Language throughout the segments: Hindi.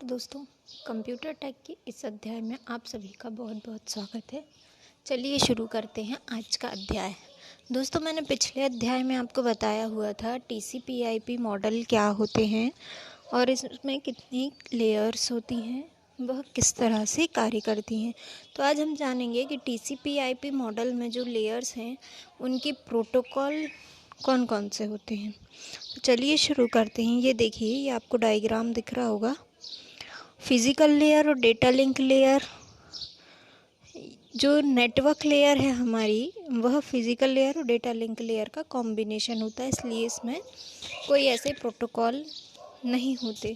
नमस्कार दोस्तों, कंप्यूटर टेक के इस अध्याय में आप सभी का बहुत बहुत स्वागत है। चलिए शुरू करते हैं आज का अध्याय। दोस्तों, मैंने पिछले अध्याय में आपको बताया हुआ था TCP/IP मॉडल क्या होते हैं और इसमें कितनी लेयर्स होती हैं, वह किस तरह से कार्य करती हैं। तो आज हम जानेंगे कि TCP/IP मॉडल में जो लेयर्स हैं उनके प्रोटोकॉल कौन कौन से होते हैं। तो चलिए शुरू करते हैं। ये देखिए, ये आपको डायग्राम दिख रहा होगा। फिज़िकल लेयर और डेटा लिंक लेयर, जो नेटवर्क लेयर है हमारी, वह फिज़िकल लेयर और डेटा लिंक लेयर का कॉम्बिनेशन होता है, इसलिए इसमें कोई ऐसे प्रोटोकॉल नहीं होते।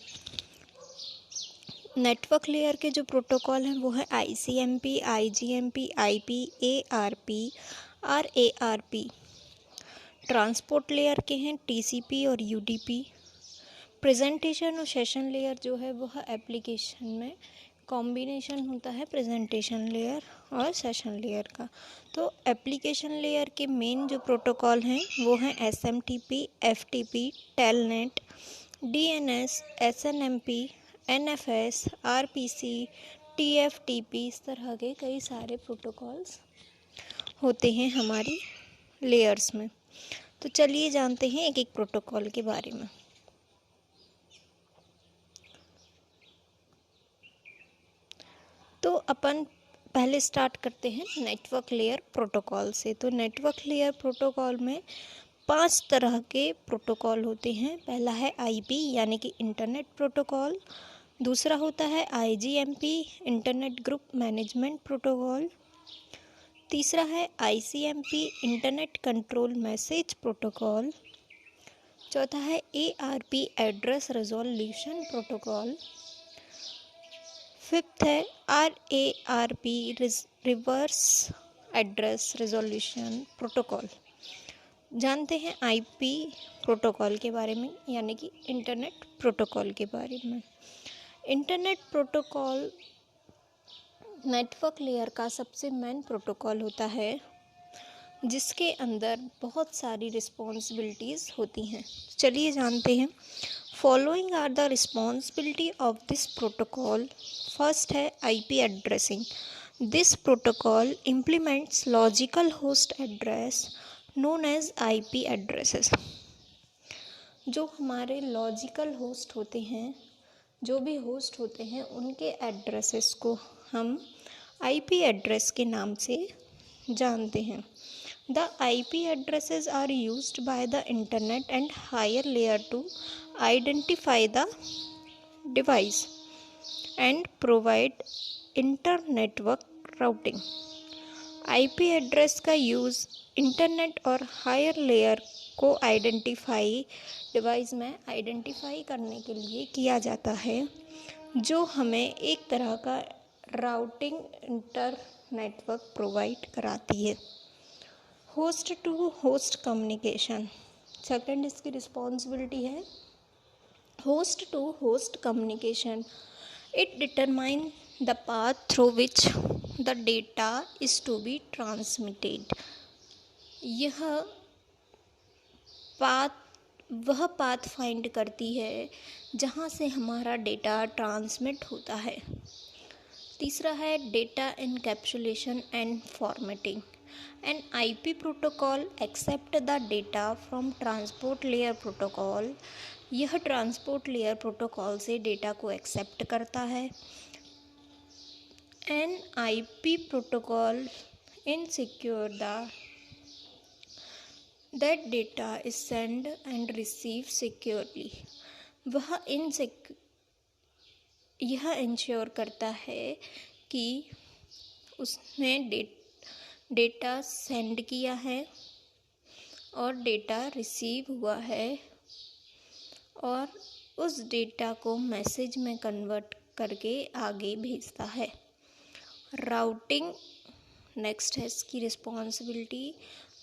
नेटवर्क लेयर के जो प्रोटोकॉल हैं वो है ICMP, IGMP, IP, ARP, RARP। Transport layer के हैं TCP और UDP। प्रेजेंटेशन और सेशन लेयर जो है वह एप्लीकेशन में कॉम्बिनेशन होता है प्रेजेंटेशन लेयर और सेशन लेयर का। तो एप्लीकेशन लेयर के मेन जो प्रोटोकॉल हैं वो हैं SMTP, FTP, telnet, DNS, SNMP, NFS, RPC, TFTP। इस तरह के कई सारे प्रोटोकॉल्स होते हैं हमारी लेयर्स में। तो चलिए जानते हैं एक एक प्रोटोकॉल के बारे में। तो अपन पहले स्टार्ट करते हैं नेटवर्क लेयर प्रोटोकॉल से। तो नेटवर्क लेयर प्रोटोकॉल में 5 तरह के प्रोटोकॉल होते हैं। पहला है IP यानी कि इंटरनेट प्रोटोकॉल। दूसरा होता है IGMP, internet group management protocol. तीसरा है ICMP, internet control message protocol. चौथा है ARP, address resolution protocol. Fifth है RARP, reverse address resolution protocol. जानते हैं IP प्रोटोकॉल के बारे में, यानी कि इंटरनेट प्रोटोकॉल के बारे में। इंटरनेट प्रोटोकॉल नेटवर्क लेयर का सबसे मेन प्रोटोकॉल होता है, जिसके अंदर बहुत सारी रिस्पॉन्सिबिलिटीज़ होती हैं। चलिए जानते हैं। Following are the responsibility of this protocol. First है IP addressing. This protocol implements logical host address known as IP addresses. जो हमारे लॉजिकल होस्ट होते हैं, जो भी होस्ट होते हैं, उनके एड्रेसेस को हम IP एड्रेस के नाम से जानते हैं। The IP addresses are used by the internet and higher layer to identify the device and provide inter-network routing. IP address का यूज़ इंटरनेट और हायर लेयर को डिवाइस में आइडेंटिफाई करने के लिए किया जाता है, जो हमें एक तरह का राउटिंग इंटर नेटवर्क प्रोवाइड कराती है। Host to host communication, second इसकी रिस्पॉन्सिबिलिटी है host to host communication. It determine the path through which the data is to be transmitted. यह वह पाथ फाइंड करती है जहाँ से हमारा डेटा ट्रांसमिट होता है। तीसरा है data encapsulation and formatting. An IP protocol accept the data from transport layer protocol। यह ट्रांसपोर्ट लेयर प्रोटोकॉल से डेटा को एक्सेप्ट करता है। An IP protocol ensure that data is sent and received securely। यह इंश्योर करता है कि उसने डेटा सेंड किया है और डेटा रिसीव हुआ है और उस डेटा को मैसेज में कन्वर्ट करके आगे भेजता है। राउटिंग नेक्स्ट है इसकी responsibility.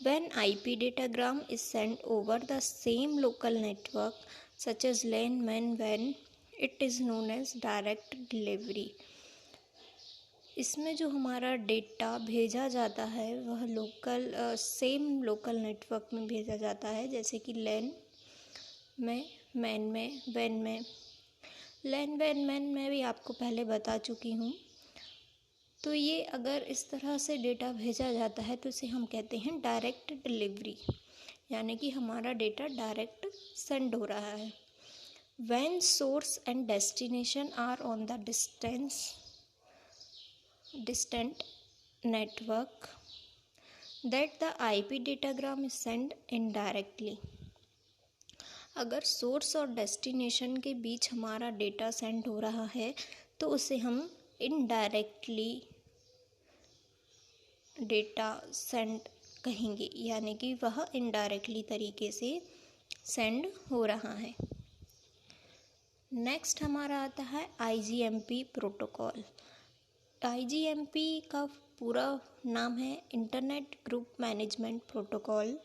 When IP datagram is send over the same local network such as LAN, WAN, WAN, it is known as direct delivery. इसमें जो हमारा डेटा भेजा जाता है वह सेम लोकल नेटवर्क में भेजा जाता है, जैसे कि LAN में, मैन में, वैन में। लैन मैन मैं भी आपको पहले बता चुकी हूँ। तो ये अगर इस तरह से डेटा भेजा जाता है तो इसे हम कहते हैं डायरेक्ट डिलीवरी, यानी कि हमारा डेटा डायरेक्ट सेंड हो रहा है। When source and destination are on the distant network, that the IP datagram is sent indirectly. अगर सोर्स और डेस्टिनेशन के बीच हमारा डेटा सेंड हो रहा है तो उसे हम इनडायरेक्टली डेटा सेंड कहेंगे, यानी कि वह इनडायरेक्टली तरीके से सेंड हो रहा है। नेक्स्ट हमारा आता है IGMP प्रोटोकॉल। IGMP का पूरा नाम है internet group management protocol.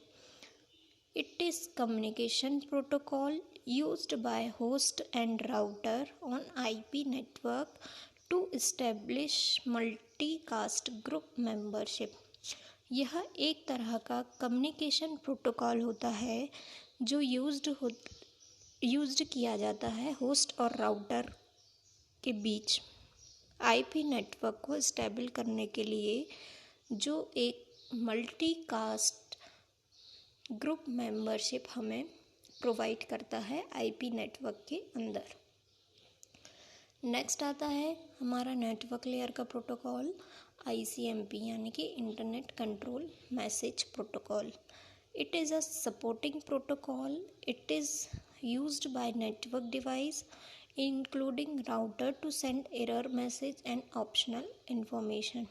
It is communication protocol used by host and router on IP network to establish multicast group membership. यह एक तरह का कम्युनिकेशन प्रोटोकॉल होता है जो यूज्ड किया जाता है होस्ट और राउटर के बीच IP नेटवर्क को स्टेबल करने के लिए, जो एक मल्टीकास्ट ग्रुप मेंबरशिप हमें प्रोवाइड करता है IP नेटवर्क के अंदर। नेक्स्ट आता है हमारा नेटवर्क लेयर का प्रोटोकॉल ICMP, यानी कि internet control message protocol. It is a supporting protocol. It is used by network device including router to send error message and optional information.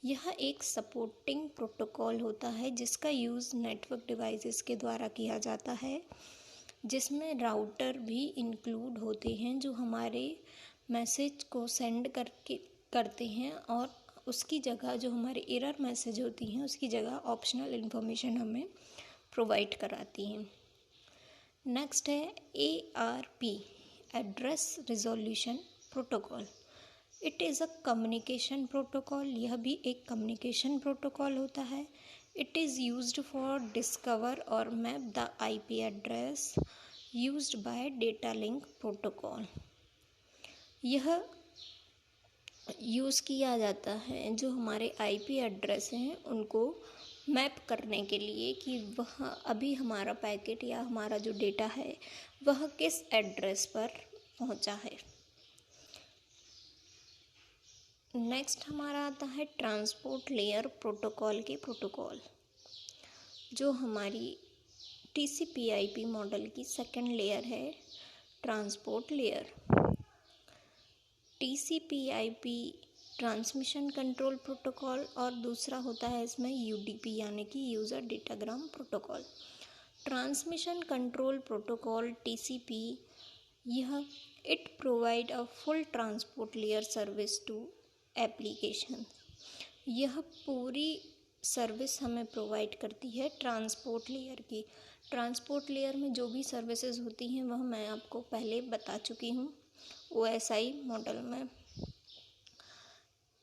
यह एक सपोर्टिंग प्रोटोकॉल होता है जिसका यूज़ नेटवर्क डिवाइसेस के द्वारा किया जाता है, जिसमें राउटर भी इंक्लूड होते हैं जो हमारे मैसेज को सेंड करते हैं और उसकी जगह जो हमारे एरर मैसेज होती हैं उसकी जगह ऑप्शनल इन्फॉर्मेशन हमें प्रोवाइड कराती हैं। नेक्स्ट है ARP address resolution protocol. It is a communication protocol. यह भी एक कम्युनिकेशन प्रोटोकॉल होता है। It is used for discover और map the IP address used by data link protocol. यह यूज़ किया जाता है जो हमारे IP एड्रेस हैं उनको मैप करने के लिए कि वह अभी हमारा पैकेट या हमारा जो डेटा है वह किस एड्रेस पर पहुंचा है। नेक्स्ट हमारा आता है ट्रांसपोर्ट लेयर प्रोटोकॉल के प्रोटोकॉल, जो हमारी TCP/IP मॉडल की सेकंड लेयर है, transport layer. TCP/IP transmission control protocol और दूसरा होता है इसमें UDP, यानी कि user datagram protocol. Transmission control protocol TCP, यह it provide a full transport layer service to application. यह पूरी सर्विस हमें प्रोवाइड करती है ट्रांसपोर्ट लेयर की। ट्रांसपोर्ट लेयर में जो भी सर्विसेज होती हैं वह मैं आपको पहले बता चुकी हूँ OSI मॉडल में।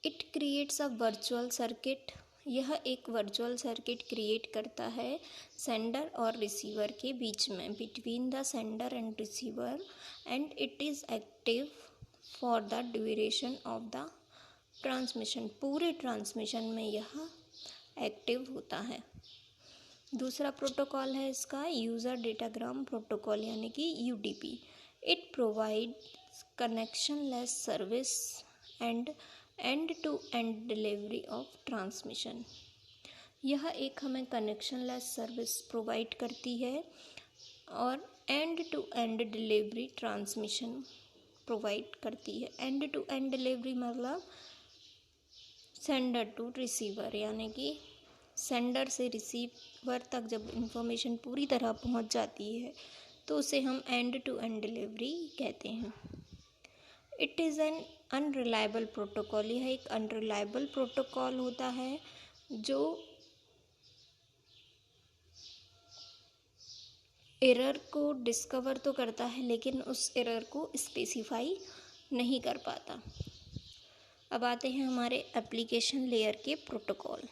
It creates a virtual circuit. यह एक वर्चुअल सर्किट क्रिएट करता है सेंडर और रिसीवर के बीच में, between the sender and receiver, and it is active for the duration of the transmission. पूरे ट्रांसमिशन में यह एक्टिव होता है। दूसरा प्रोटोकॉल है इसका यूज़र डेटाग्राम प्रोटोकॉल, यानी कि UDP। It provides connectionless service and end to end delivery of transmission. यह एक हमें कनेक्शनलेस सर्विस प्रोवाइड करती है और end to end delivery transmission provide करती है। एंड टू एंड डिलीवरी मतलब सेंडर टू रिसीवर, यानी कि सेंडर से रिसीवर तक जब इंफॉर्मेशन पूरी तरह पहुंच जाती है तो उसे हम एंड टू एंड डिलीवरी कहते हैं। It is an unreliable protocol. यह एक अनरिलायबल प्रोटोकॉल होता है जो एरर को डिस्कवर तो करता है लेकिन उस एरर को स्पेसिफाई नहीं कर पाता। अब आते हैं हमारे एप्लीकेशन लेयर के प्रोटोकॉल।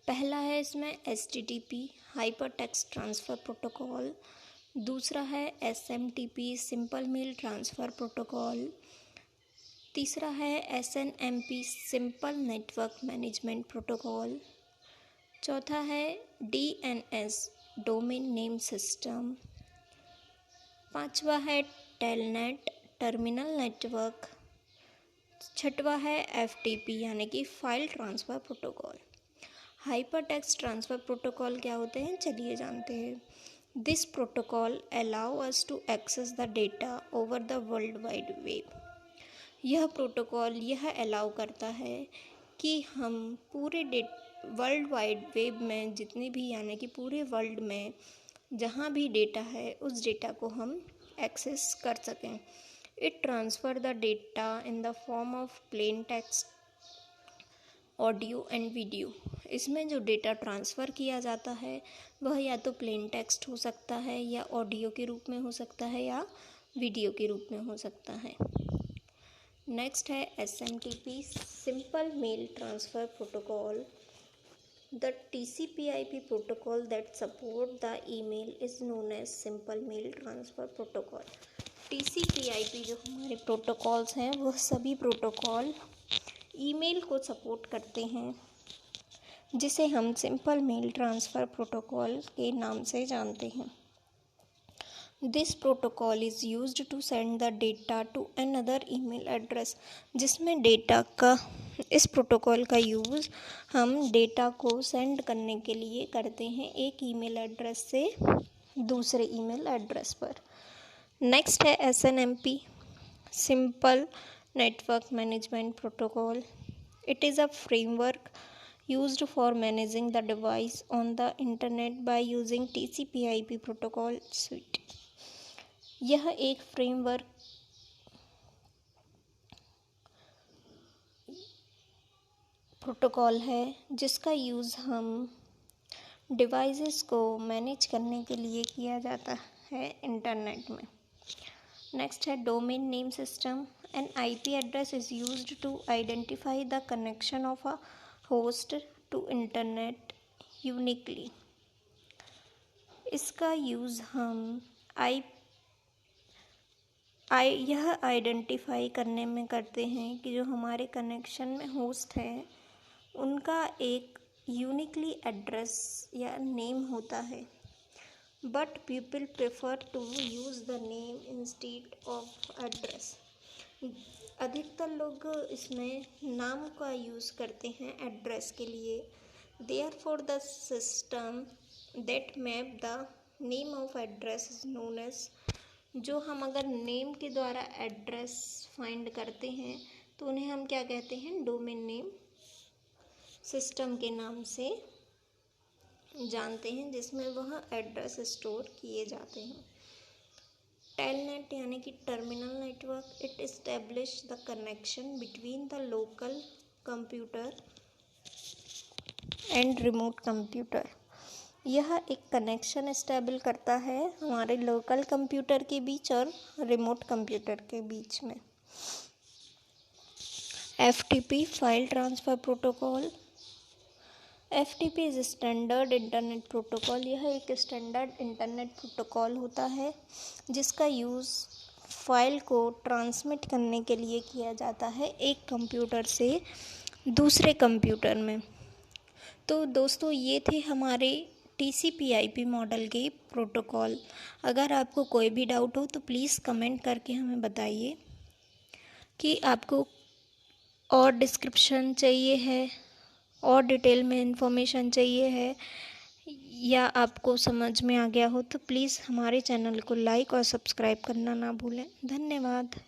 पहला है इसमें HTTP hyper text transfer protocol. दूसरा है SMTP simple mail transfer protocol. तीसरा है SNMP simple network management protocol. चौथा है DNS डोमेन नेम सिस्टम। पांचवा है टेलनेट टर्मिनल नेटवर्क। छठवा है FTP यानी कि file transfer protocol. Hyper text transfer protocol क्या होते हैं, चलिए जानते हैं। This protocol allow us to access the data over the world wide web. यह प्रोटोकॉल यह अलाउ करता है कि हम पूरे वर्ल्ड वाइड वेब में जितनी भी यानी कि पूरे वर्ल्ड में जहाँ भी डेटा है उस डेटा को हम एक्सेस कर सकें। It transfer the data in the form of plain text, audio and video. इसमें जो डेटा ट्रांसफ़र किया जाता है वह या तो प्लेन टेक्स्ट हो सकता है, या ऑडियो के रूप में हो सकता है, या वीडियो के रूप में हो सकता है। नेक्स्ट है SMTP simple mail transfer protocol. The TCP/IP protocol that support the email is known as Simple Mail Transfer Protocol। TCP/IP जो हमारे प्रोटोकॉल्स हैं वह सभी प्रोटोकॉल ईमेल को सपोर्ट करते हैं, जिसे हम सिंपल मेल ट्रांसफ़र प्रोटोकॉल के नाम से जानते हैं। This protocol is used to send the data to another email address. जिसमें डेटा का इस प्रोटोकॉल का यूज़ हम डेटा को सेंड करने के लिए करते हैं एक ईमेल एड्रेस से दूसरे ईमेल एड्रेस पर। नेक्स्ट है SNMP simple network management protocol. It is a framework used for managing the device on the internet by using TCP/IP protocol suite। यह एक फ्रेमवर्क प्रोटोकॉल है जिसका यूज़ हम डिवाइसेस को मैनेज करने के लिए किया जाता है इंटरनेट में। नेक्स्ट है domain name system. An IP address is used to identify the connection of a host to internet uniquely. इसका यूज़ हम यह आइडेंटिफाई करने में करते हैं कि जो हमारे कनेक्शन में होस्ट हैं उनका एक यूनिकली एड्रेस या नेम होता है, but people prefer to use the name instead of address. अधिकतर लोग इसमें नाम का यूज़ करते हैं एड्रेस के लिए। Therefore the system that map the name of address is known as. जो हम अगर नेम के द्वारा एड्रेस फाइंड करते हैं तो उन्हें हम क्या कहते हैं, डोमेन नेम सिस्टम के नाम से जानते हैं, जिसमें वह एड्रेस स्टोर किए जाते हैं। टेलनेट यानी कि terminal network. It establish the connection between the local computer and remote computer. यह एक कनेक्शन एस्टेब्लिश करता है हमारे लोकल कंप्यूटर के बीच और रिमोट कंप्यूटर के बीच में। FTP file transfer protocol. FTP is standard internet protocol. यह एक स्टैंडर्ड इंटरनेट प्रोटोकॉल होता है जिसका यूज़ फाइल को ट्रांसमिट करने के लिए किया जाता है एक कंप्यूटर से दूसरे कंप्यूटर में। तो दोस्तों ये थे हमारे TCP/IP मॉडल के प्रोटोकॉल। अगर आपको कोई भी डाउट हो तो प्लीज़ कमेंट करके हमें बताइए कि आपको और डिस्क्रिप्शन चाहिए है और डिटेल में इंफॉर्मेशन चाहिए है, या आपको समझ में आ गया हो तो प्लीज़ हमारे चैनल को लाइक और सब्सक्राइब करना ना भूलें। धन्यवाद।